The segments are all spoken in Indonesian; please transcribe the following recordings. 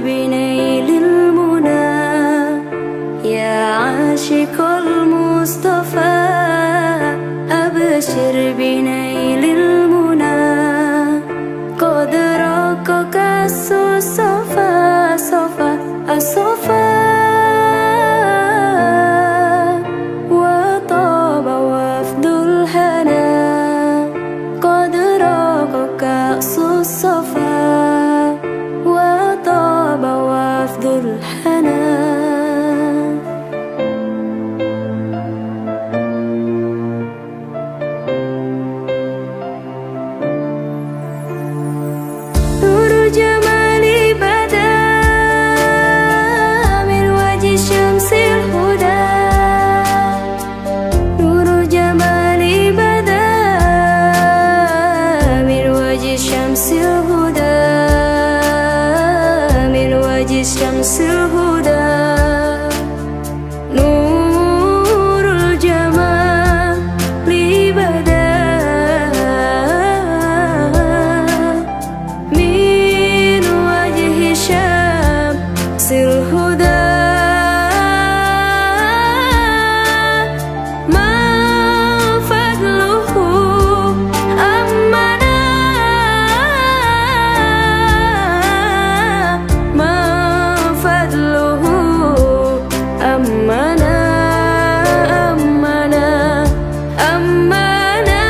بنيل المنى يا عاشق المصطفى أبشر بنيل المنى قد رقك الصفا صفا الصفا وطاب وفد الهنا قد رقك الصفا وطاب وفد الهنا جمالي بدا من وجه شمس الهدى نور جمالي بدا من وجه شمس الهدى من وجه شمس الهدى نور الجمال بدا شمس الهدى ما فضله أمنا ما فضله أمنا أمنا أمنا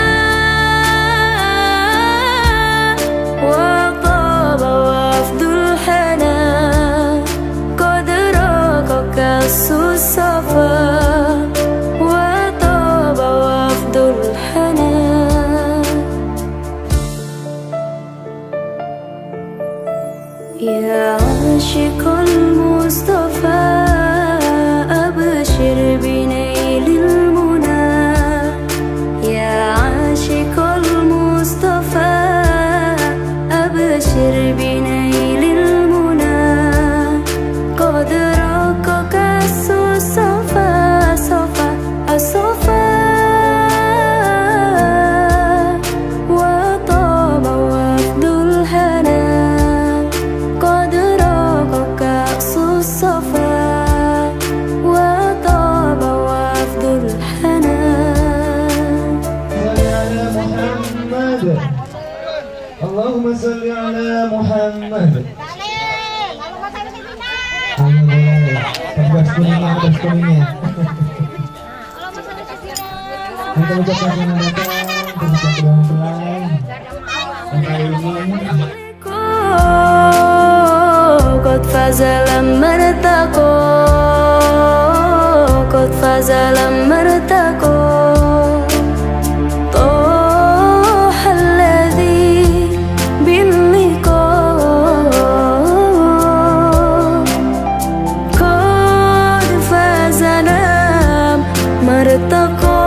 وطاب وفد الحنا الصفا وطاب وفد الحنا يا عاشق المصطفى أبشر بنيل المنى يا عاشق المصطفى أبشر بنيل المنى قد رقك الصفا صفا الصفا وطاب وفد الهنا قد رقك الصفا وطاب وفد الهنا اللهم صل على محمد. Atas kuningnya. Kita ucapkan selamat datang untuk kedua mempelai. Dan kali ini قد فاز لما ارتقوا قد فاز لما ارتقوا طاح الذي باللقاء قد فاز لما ارتقوا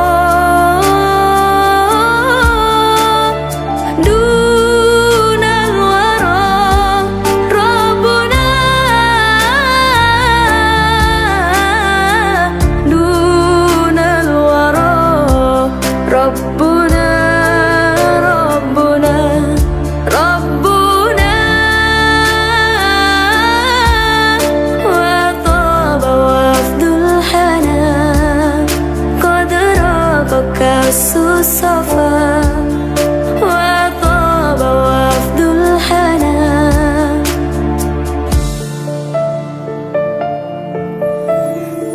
ربنا ربنا ربنا وطاب وفد الحنا قد رقك الصفا وطاب وفد الحنا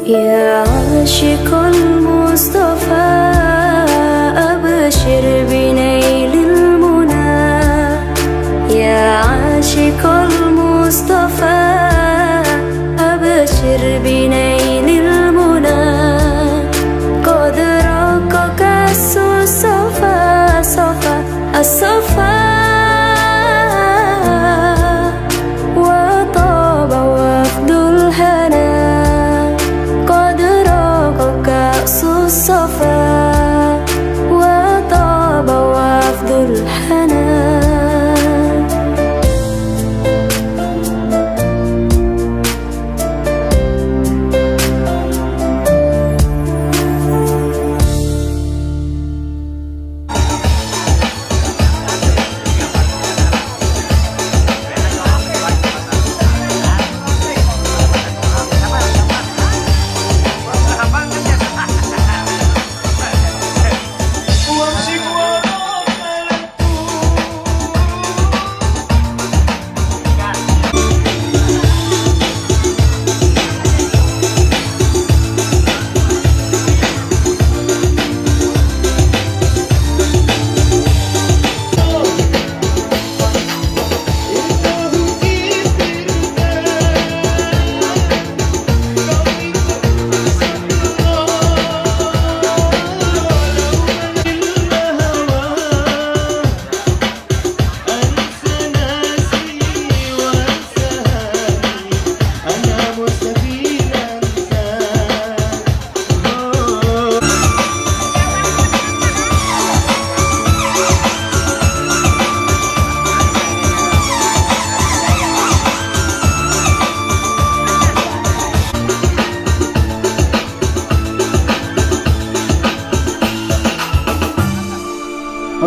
يا عاشق المصطفى أبشر بنيل المنى يا عاشق المصطفى أبشر بنيل المنى قد رقك الصفا صفا الصفا وطاب وفد الهنا قد رقك الصفا وطاب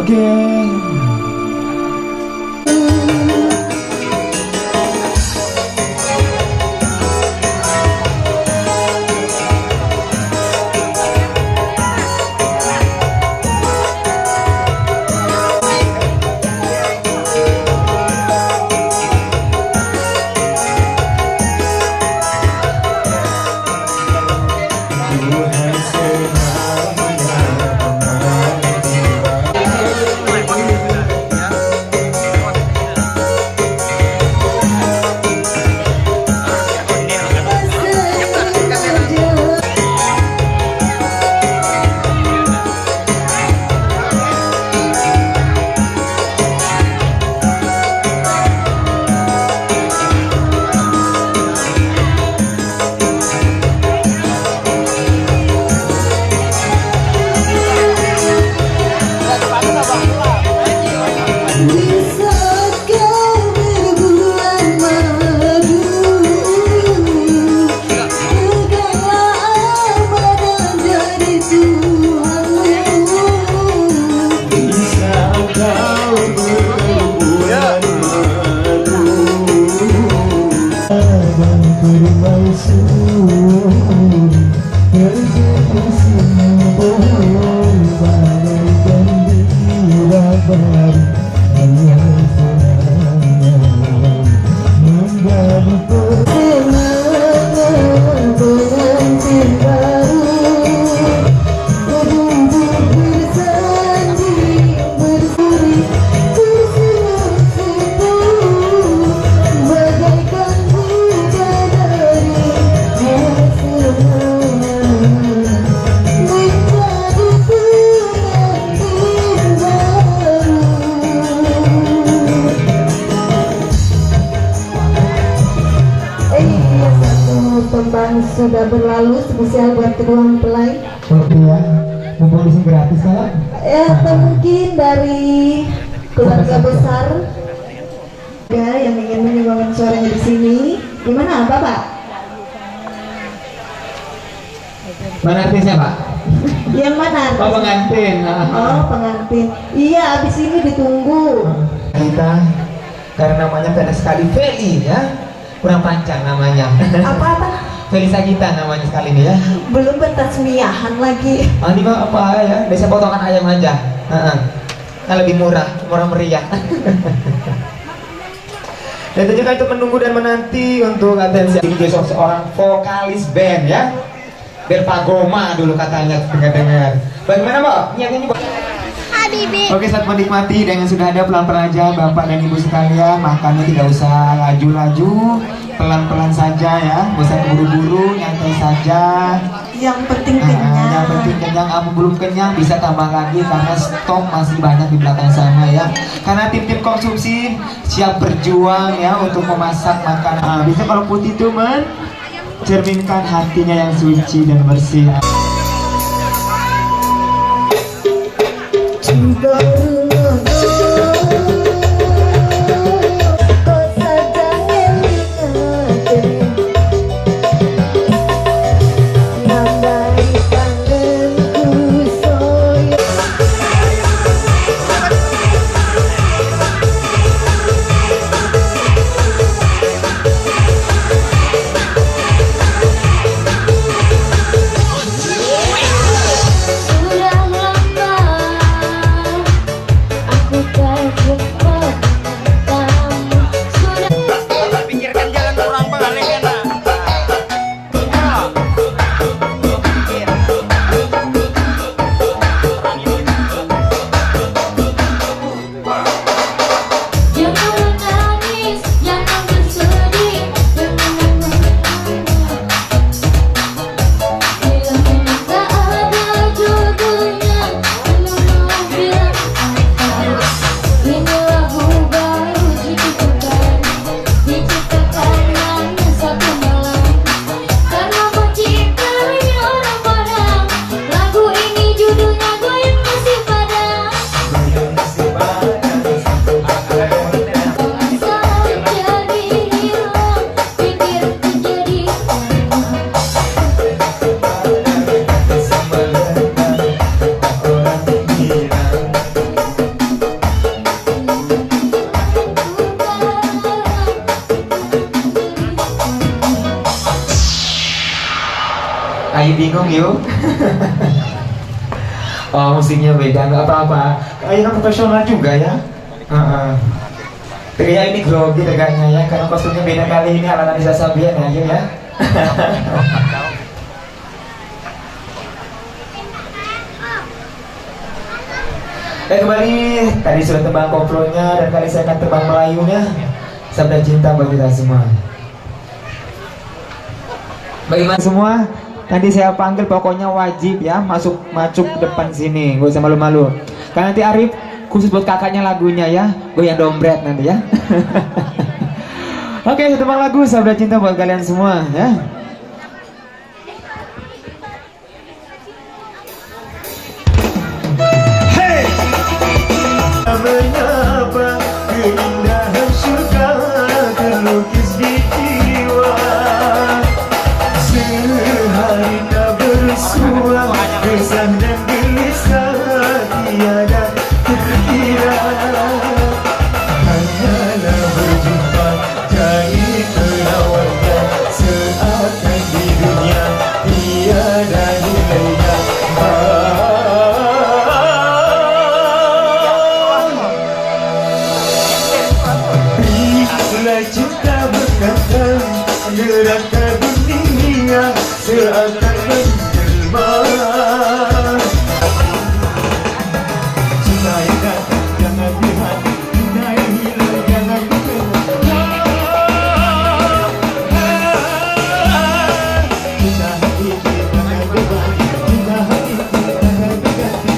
again. Sudah berlalu spesial buat kedua mempelai. Seperti ya, mumpung di sini gratis kan? Atau mungkin dari keluarga besar ya yang ingin menyumbangkan suaranya di sini. Gimana, Bapak? Pengantinnya Pak? Yang mana? Oh, pengantin. Oh, pengantin. Iya, abis ini ditunggu. Kita karena namanya pendek sekali, Feli ya, kurang panjang namanya. Apa-apa? Feli Sagita namanya sekali ini ya. Belum bertasmiahan lagi. Ini mah apa ya? Biasa potongan ayam aja. Kan lebih murah meriah. Dan juga itu menunggu dan menanti untuk atensi ini besok seorang vokalis band ya. Berpagoma dulu katanya dengar-dengar. Bagaimana Mbak? Niatnya Mbak? Habibi. Oke, saat menikmati dengan sudah ada pelan-pelan aja Bapak dan Ibu sekalian, makannya tidak usah laju-laju, pelan-pelan saja ya, gak usah keburu-buru, nyantai saja. Yang penting kenyang. Yang penting kenyang, kamu belum kenyang bisa tambah lagi karena stok masih banyak di belakang sana ya. Karena tim-tim konsumsi siap berjuang ya untuk memasak makanan. Bisa kalau putih itu mencerminkan hatinya yang suci dan bersih. Sudah lama Ayu bingung yuk. Oh musiknya beda, nggak apa-apa. Ayu profesional juga ya. Ternyata ini grogi tegaknya ya, karena kostumnya beda kali ini ala Nisa Sabian ya, Ayu ya. Dan kembali tadi sudah tembang koplonya dan kali saya akan tembang Melayunya. Sabda cinta bagi kita semua. Bagaimana semua? Nanti saya panggil pokoknya wajib ya masuk depan sini, gak usah malu-malu. Karena nanti Arif khusus buat kakaknya lagunya ya, goyang dompet nanti ya. Oke, tembang lagu Sabda Cinta buat kalian semua ya. Menyapa keindahan surga terlukis di jiwa. Sehari tak bersua resah dan gelisah tiada terkira. Hanyalah berjumpa jadi penawarnya seakan di dunia tiada nilainya. Cinta berkata gerakan dunia seakan menjelma. Cinta yang datang jangan dihati, cinta yang hilang jangan dikenal. Cinta hati jangan diganti, cinta hati jangan diganti.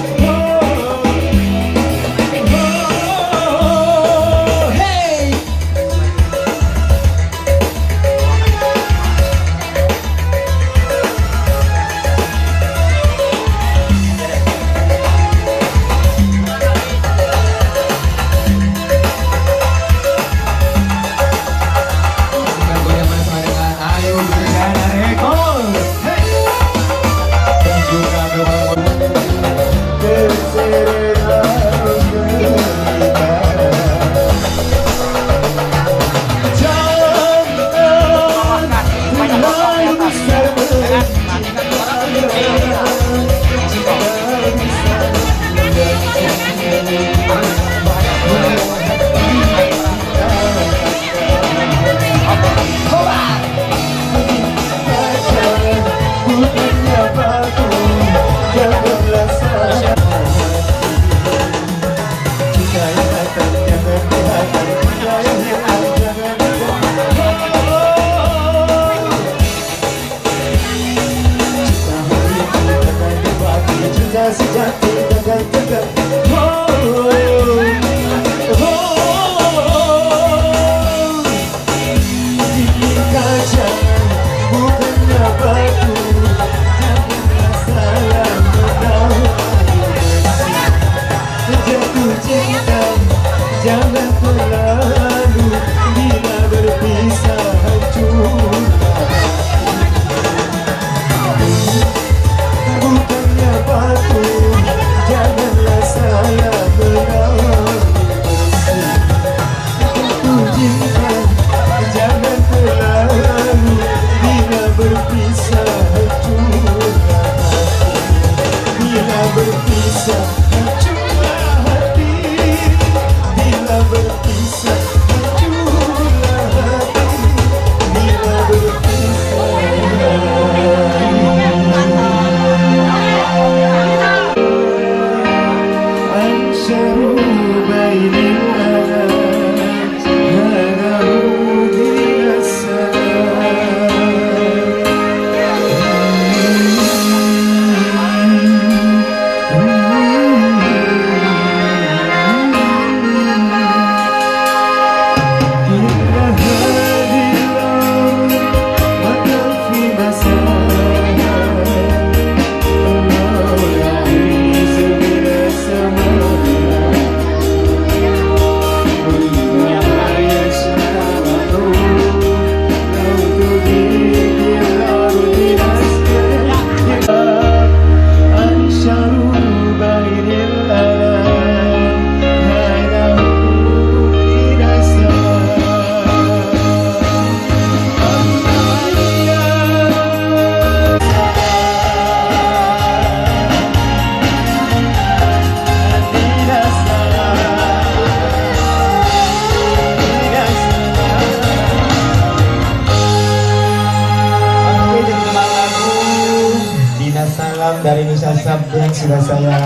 malam dari Nisa Sabda yang sudah saya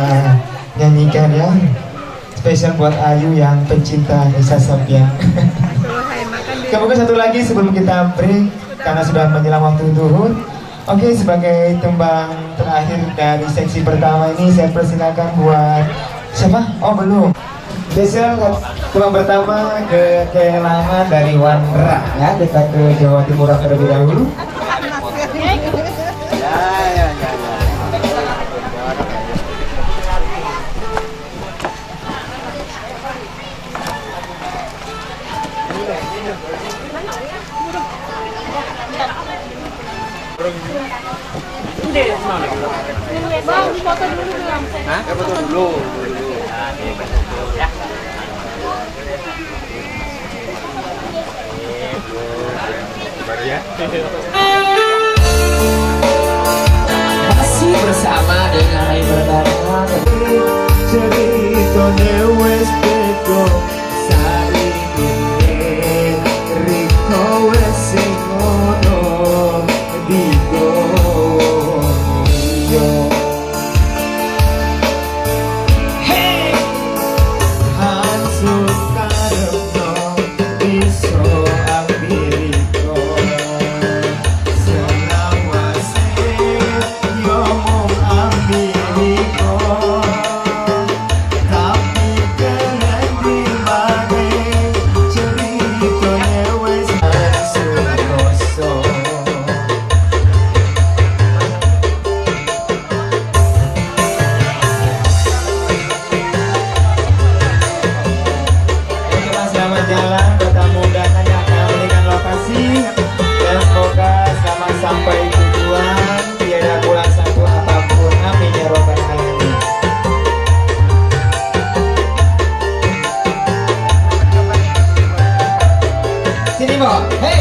nyanyikan ya. Spesial buat Ayu yang pencinta Nisa Sabda. Kemudian satu lagi sebelum kita break karena sudah menjelang waktu zuhur. Oke, sebagai tembang terakhir dari seksi pertama ini saya persilakan buat siapa? Oh belum. Spesial tembang pertama ke Kelangan dari Wandra ya, kita ke Jawa Timur terlebih dahulu. Bang, foto dulu dong. Hah? Foto dulu. Ya. Masih bersama dengan Hai Pertama. Ceritanya wes beko saiki Riko wes sing ono digowo yo. Hey, hancur karepno iso ambiriko selawase yo mung ambiriko tapi keren di mana ceritanya wes hancur kosong. Selamat jalan bertamu undangan yang akan memberikan lokasi dan semoga selamat sampai tujuan tiada kurang satu apapun, amin ya robbal alamin. Sini Bo, hei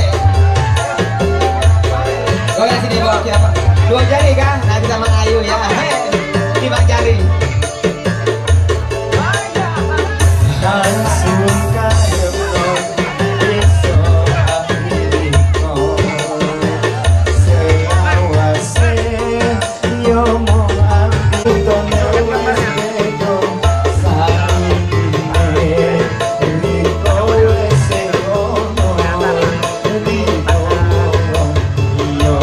goyang sini Bo, siapa? Dua jari kah? Nanti sama Ayu ya, hei 5 jari. Langsung karepno iso ambiriko selawase yo mung ambiriko wes beko saiki riko wes sing ono digowo yo.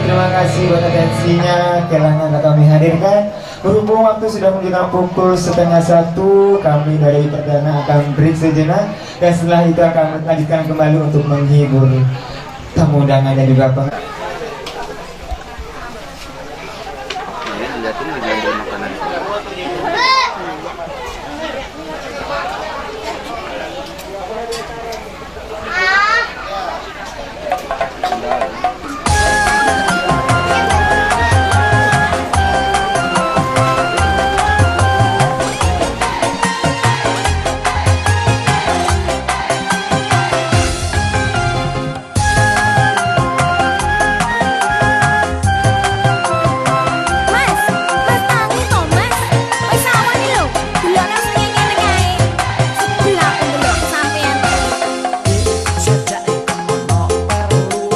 Terima kasih buat atensinya, Kelangan yang kami hadirkan. Berhubung waktu sudah menunjukkan pukul 12:30, kami dari Perdana akan break sejenak dan setelah itu akan melanjutkan kembali untuk menghibur tamu undangan dan juga Sejak ono perlu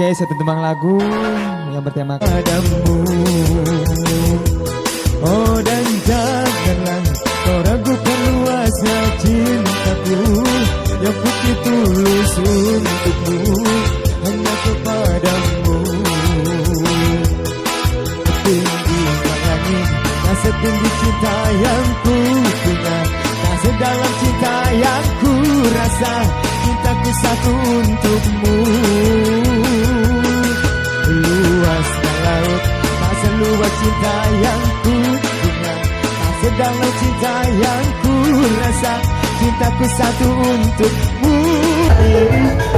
Oke, satu tembang lagu yang bertema padamu. Oh dan janganlah kau ragukan luasnya cintaku yang putih tulus untukmu, hanya kepadamu. Tinggi langit, tak setinggi cinta yang ku punya, tak sedalam cinta yang ku rasa, cintaku satu untukmu. Luasnya laut, tak seluas cinta yang ku punya, tak sedalam cinta yang ku rasa, cintaku satu untukmu.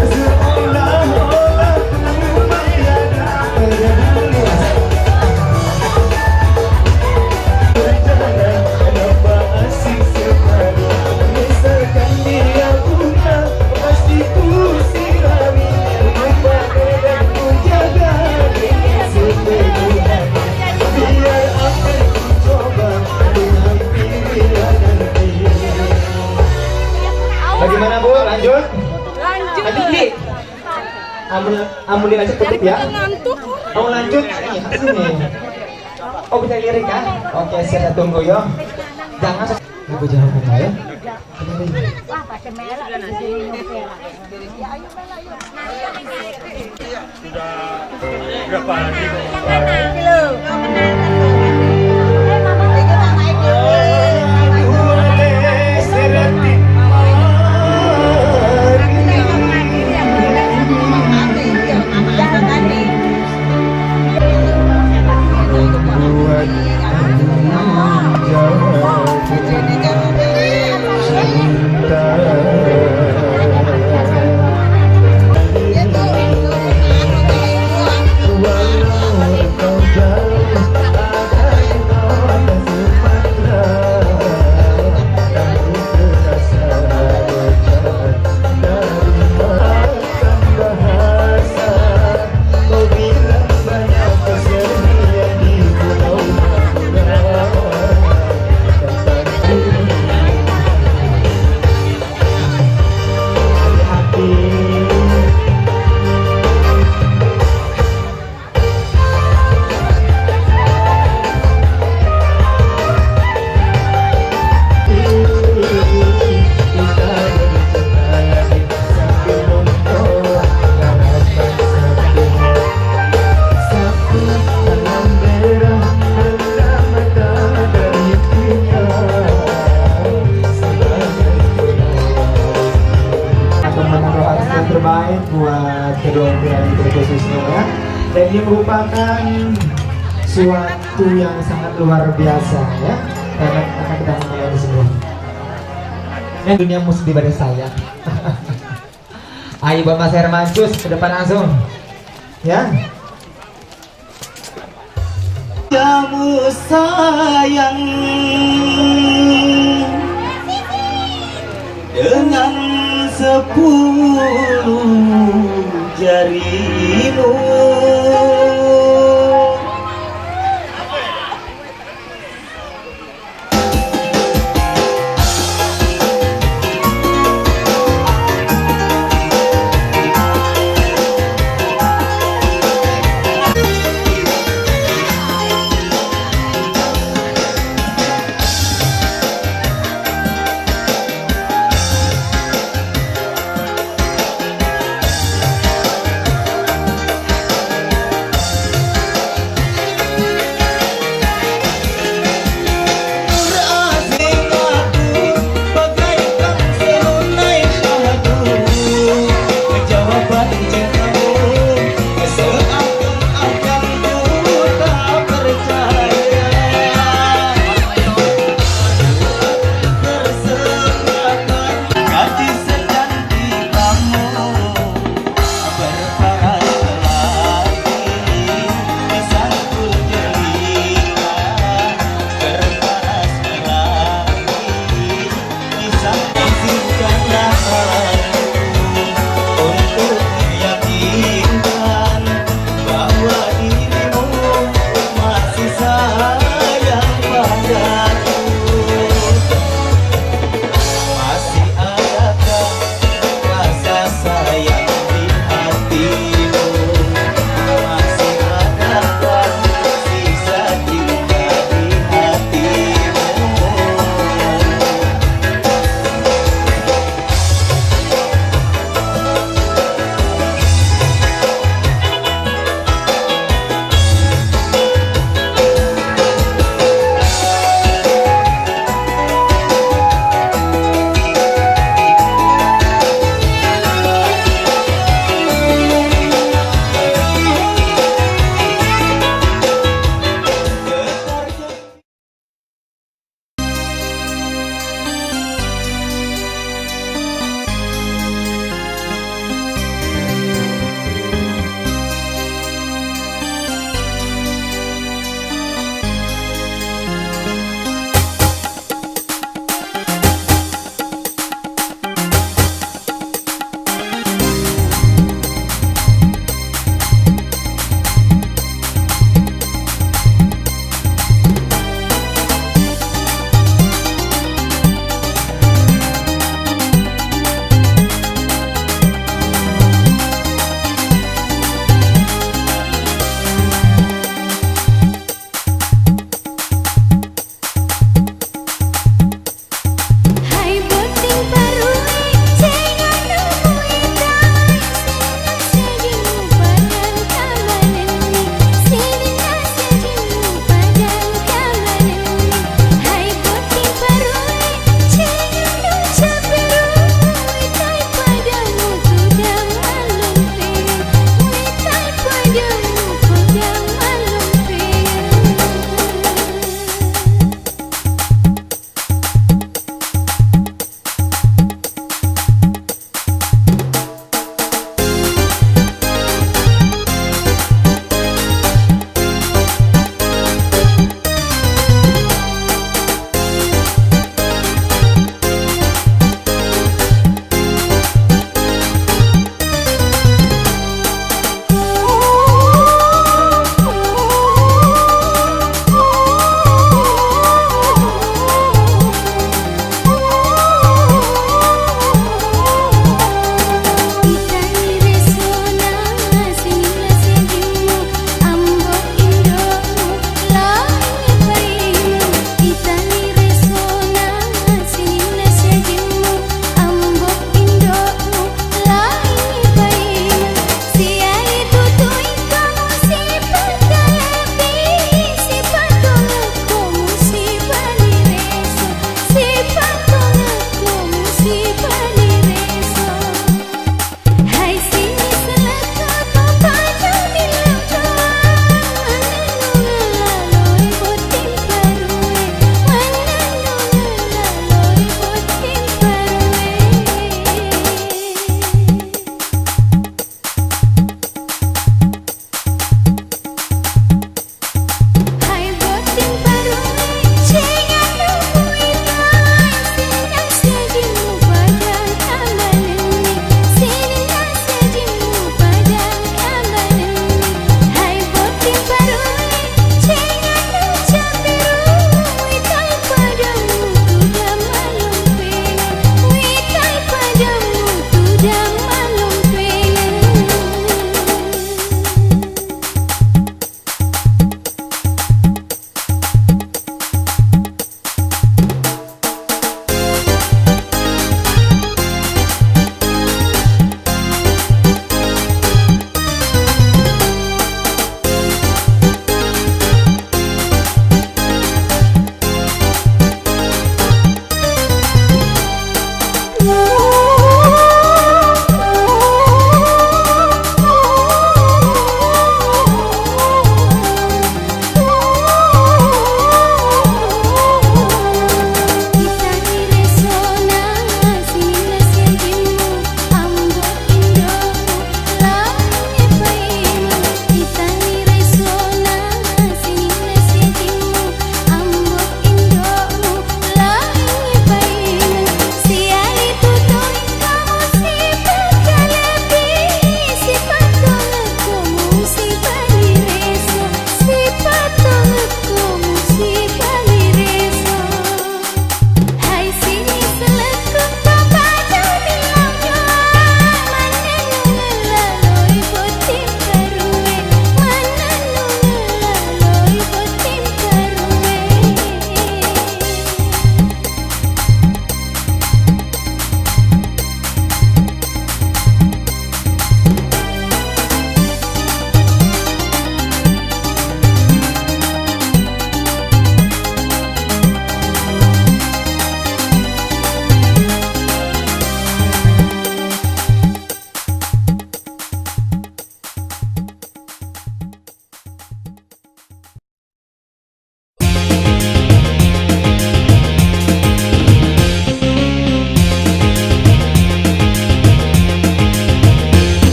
Seolah-olah ku tiada peduli. Kenapa asik sekali misalkan dia punya, pasti ku sirami, dan ku jaga dengan sepenuh hati. Biar akan ku coba dengan pilihan nanti. Bagaimana Bu? Lanjut? Lanjut. Lanjut Ki. Amun dilanjut tutup ya. Ngantuk. Oh lanjut nih, sini. Oh bisa lirik kan? Oke, saya tunggu yo. Jangan Ibu jangan buka ya. Berapa lagi? Terbaik buat kedua mempelai khususnya ya, dan ini merupakan suatu yang sangat luar biasa ya, karena akan kita memulai di sini. Yang dunia musik di badan saya. Ayo buat Mas Hermancus ke depan langsung ya. Kamu sayang dengan 10 jarimu.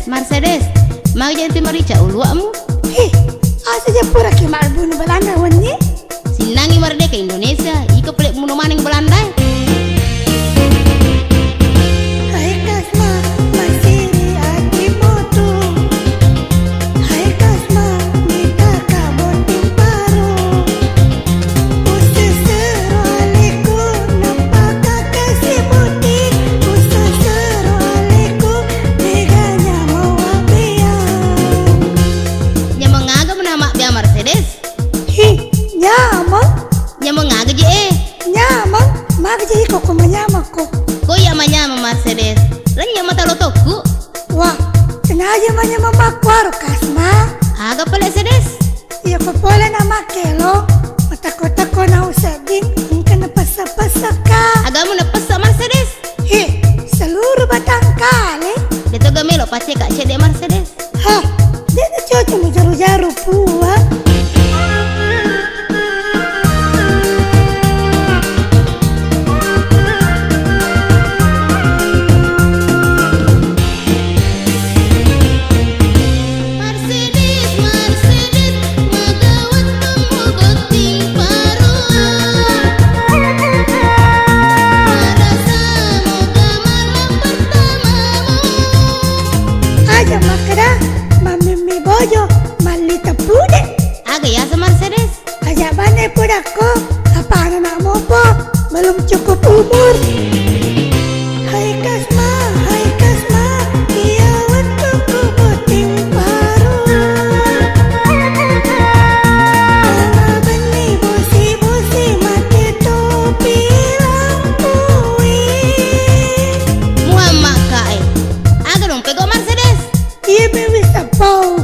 Mercedes, mau jadi marica uluamu. Hih, asa pura ke malbun Belanda wani? Sinangi merdeka Indonesia, ika pelik muno maning Belanda. Hai kasma, masiri aki moto. Hai kasma, mita kaboting paru. Usesero aliku, napaka kasih butik. Usesero aliku, neganya mau abiang. Nya mengaga menama bia Mercedes. Hi, nyamang, Nya mengaga je nyamang, magaji ko kumanyama ko. Ko ya manyama Mercedes. Lan nya mata lotoku. Wah, tenaja manyama makwaro kasma. Aga pala Mercedes. Iya ko pala na makelo. Matakot-tako na usading, ang ka napasa-pasa ka. Agamu na pasa Mercedes. Hi, seluruh batang kali. Dito gamelo pace kak cede Mercedes. Hah, dia na cocok mo jaru-jaru pua. Mercedes, Mercedes, magawat kamu boting paruan. Merasa moga malam pertamamu. Aja makada, mamimi bojo, malita pude. Aga ya sa Mercedes. Aja bane pudako, apa anak mo po? Belum cukup umur. Hai kasma, iya waktu ku boting paruan. Tanah benih bosi-bosi mati topi lampui. Muhammad kae. Aga dong pego Mercedes. Iya bisa pau,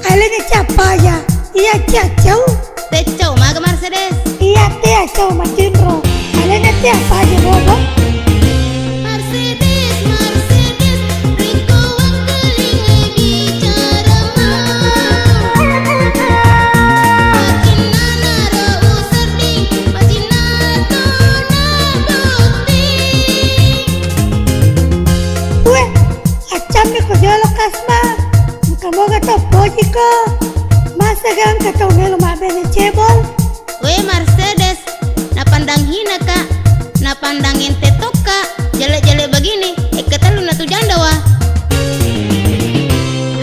alenya capaya, iya cacau, Tecau maga Mercedes. iya cacau macinro, alenya siapa aja bobo. Mercedes, Mercedes, riko wangkeling bicara mau. Macinana rau serding, macinato na bukti. Weh, acam ni ko jolo kasma, kamu kata poji ko, masa gang kata melo mabene cebol. We Mercedes, na pandang hina kak, na pandang ente toka, jelek-jelek begini, kata lu na tu janda wah.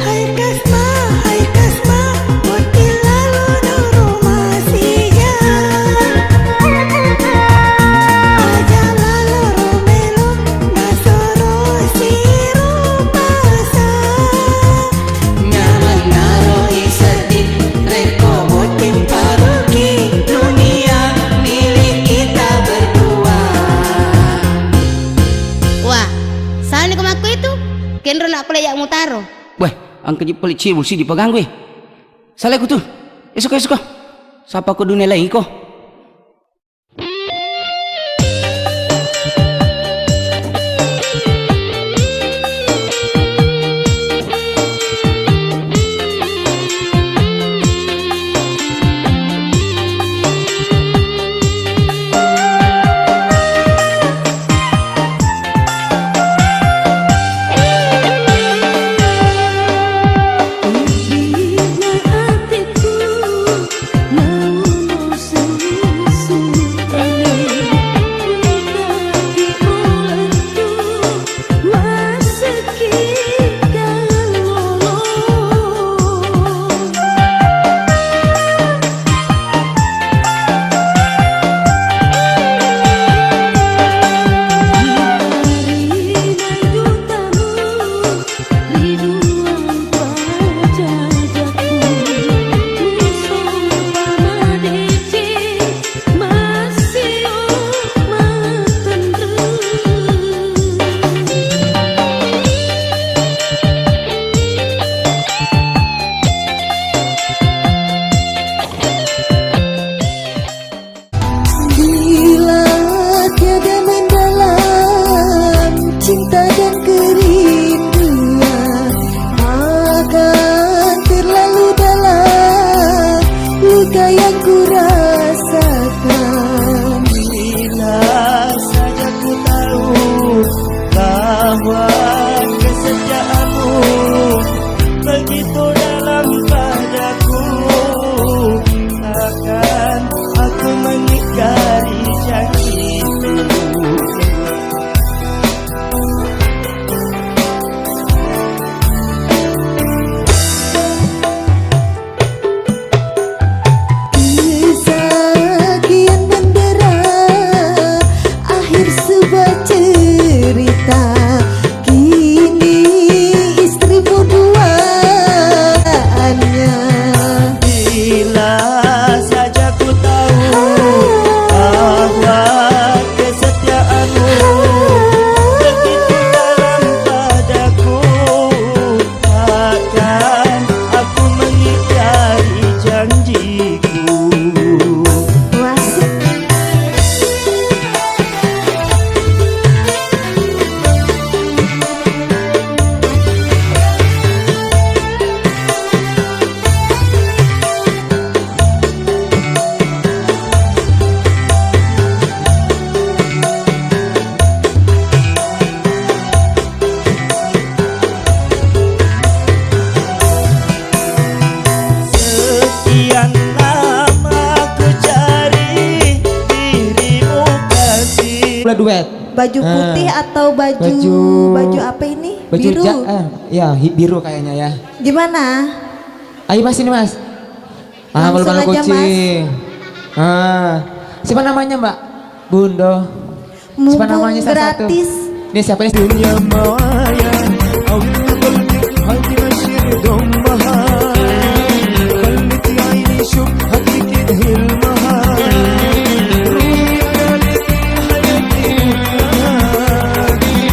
Hai kasma, boti lalu no rumah sija. Aja lalu romelo, nasoro siru basa. Nyaman naro isadit, reko botim paruki, dunia milik kita berdua. Wah, saan ni kumaku itu? Kenro nak pelayak mutaro. Weh, ang kajip pelit cibul si dipegang gue. Salah ku tuh. Esok. Sapa ko dunia lain ko. Bila hatiku mau coba duet. Baju putih atau baju apa ini? Baju Biru. Ya, biru kayaknya ya. Gimana? Ayo Mas ini Mas. Langsung malu-malu aja, kucing. Siapa namanya Mbak? Bundo. Siapa Mumpung namanya satu? gratis. Ini siapa nih? दुनिया माया أول هدي مشير دمها خلت عيني شوف حقيقة هلمها روحي أنا لك حياتي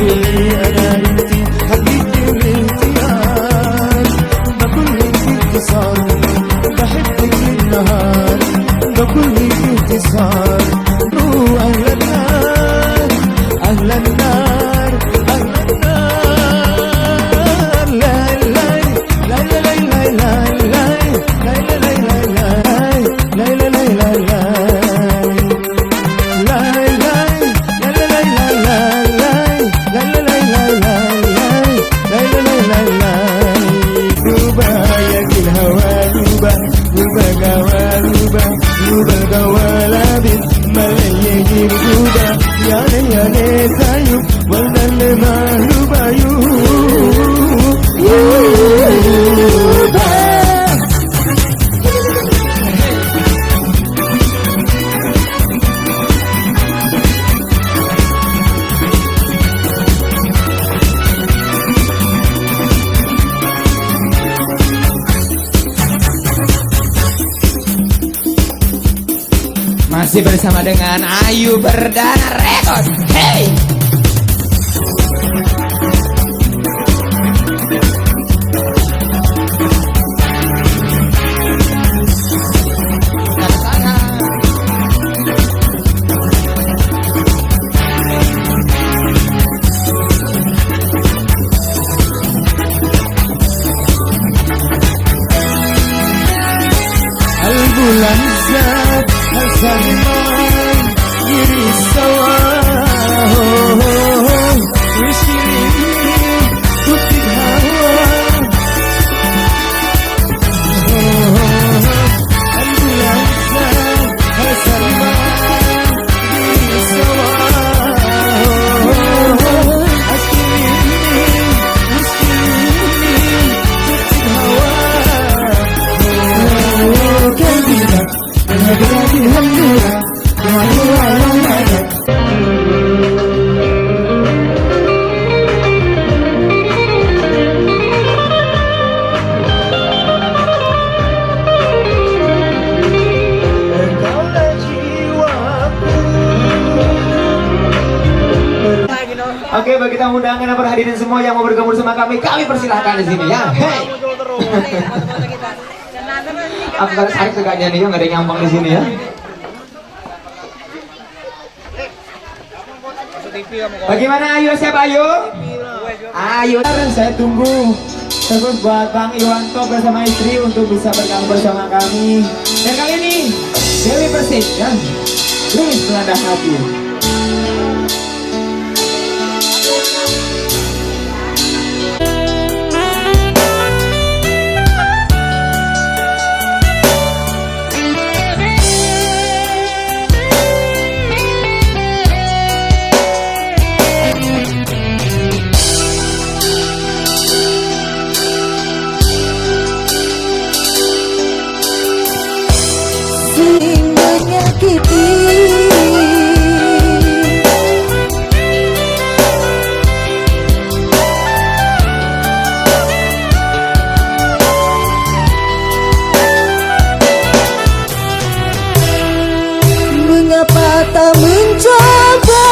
روحي أنا أنت حقيقة الاختيار بقول لك باختصار بحبك للنهار بقول لك باختصار روح أهل النار أهل النار أهل النار لا لا لا لا لا لا لا لا لا لا لا لا لا Masih bersama dengan Ayu Perdana Record. Hey. البلان زاد هالسلمان يري سوا ويشيلني وفي الهوا البلان زاد هالسلمان يري سوا أشكيني واشكيني وفي الهوا Oke, bagi tamu undangan dan hadirin semua yang mau bergabung sama kami persilahkan di sini ya. Hey. Aku kali tarik sekalian nih, nggak ada yang nyambang di sini ya. Bagaimana Ayu, siapa Ayu? Ayu, saya tunggu terus buat Bang Iwanto bersama istri untuk bisa bergabung bersama kami. Dan kali ini Dewi Persik ya, Luis Pelanda Hati. Sing menyakiti. Mengapa tak mencoba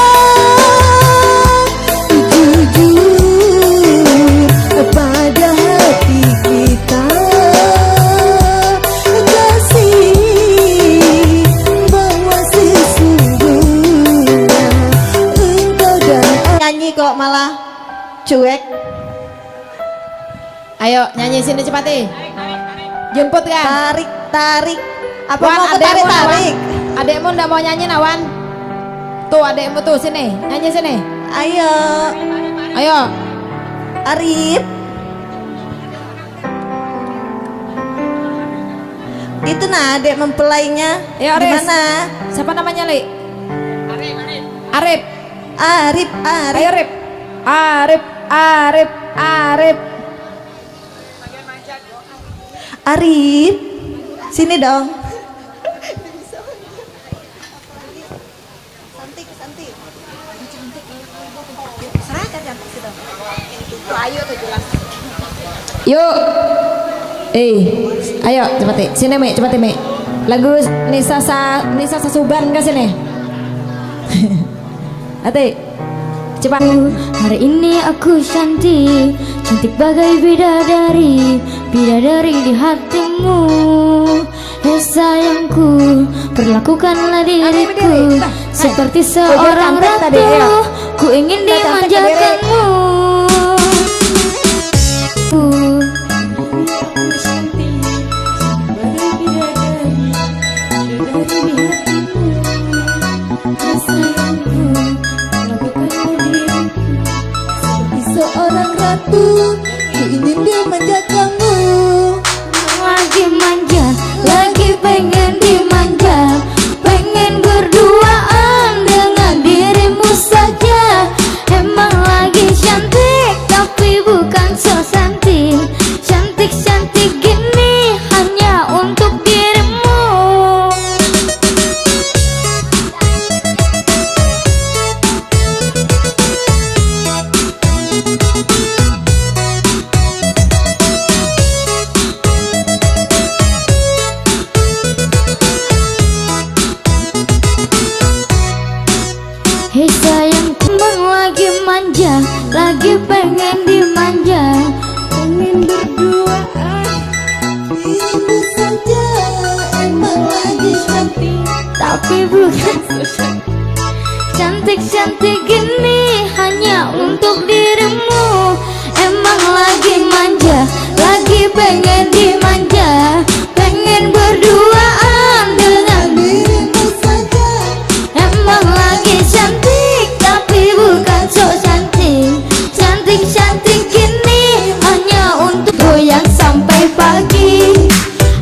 jujur pada hati kita, kasih bahwa sesungguhnya engkau dan nyanyi kok malah cuek. Ayo nyanyi sini cepat nih. Jemput kan? Tarik. Apa Wan, mau adekmu, tarik? Wan. Adekmu ndak mau nyanyi Nawan? Tuh adekmu tuh sini, nyanyi sini. Ayo, Ayo. Arif. Itu nah adek mempelainya. Ya, Aris. Gimana? Siapa namanya, Li? Arif. Arif, Arif. Ayo Rip. Arif, Arif, Arif. Arif, sini dong. Yuk. Ayo cepet. Sini Mek, cepet Mek. Lagu Nisa Sasuban ke sini. Ate. Cepat. Hari ini aku cantik, cantik bagai bidadari, bidadari di hatimu. Hei sayangku, perlakukanlah diriku seperti seorang ratu. Ku ingin dimanjakanmu. Seorang ratu, ku ingin dimanjakanmu. Lagi manja, lagi pengen dimanja, pengen berduaan dengan dirimu saja. Emang lagi cantik, tapi bukan so cantik. Cantik-cantik gini hanya untuk dirimu. Hei sayang, emang lagi manja, lagi pengen dimanja, pengen berduaan Dirimu saja, emang lagi cantik. tapi bukan susah. Cantik-cantik gini hanya untuk dirimu. Emang lagi manja, lagi pengen dimanja, pengen berduaan dengan Dirimu saja, emang lagi cantik, tapi bukan so cantik. Cantik-cantik gini hanya untuk goyang sampai pagi.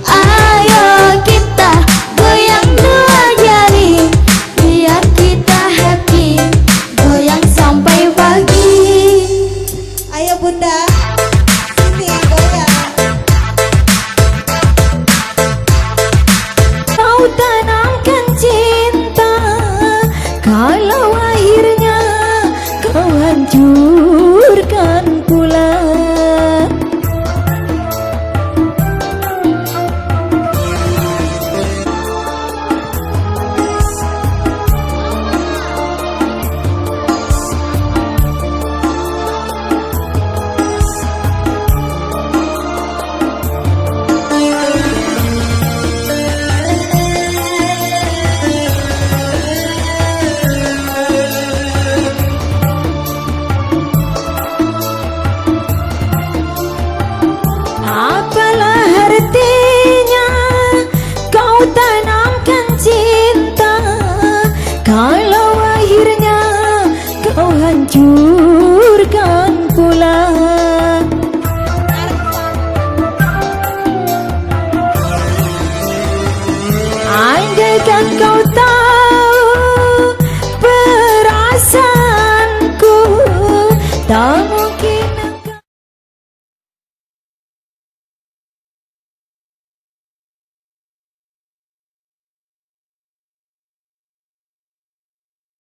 Ayo kita goyang dua jari, biar kita happy, goyang sampai pagi. ayo bunda, sini goyang. Kau tanamkan cinta, kalau akhirnya kau hancurkan pula. Apalah artinya kau tanamkan cinta, kalau akhirnya kau hancurkan pula.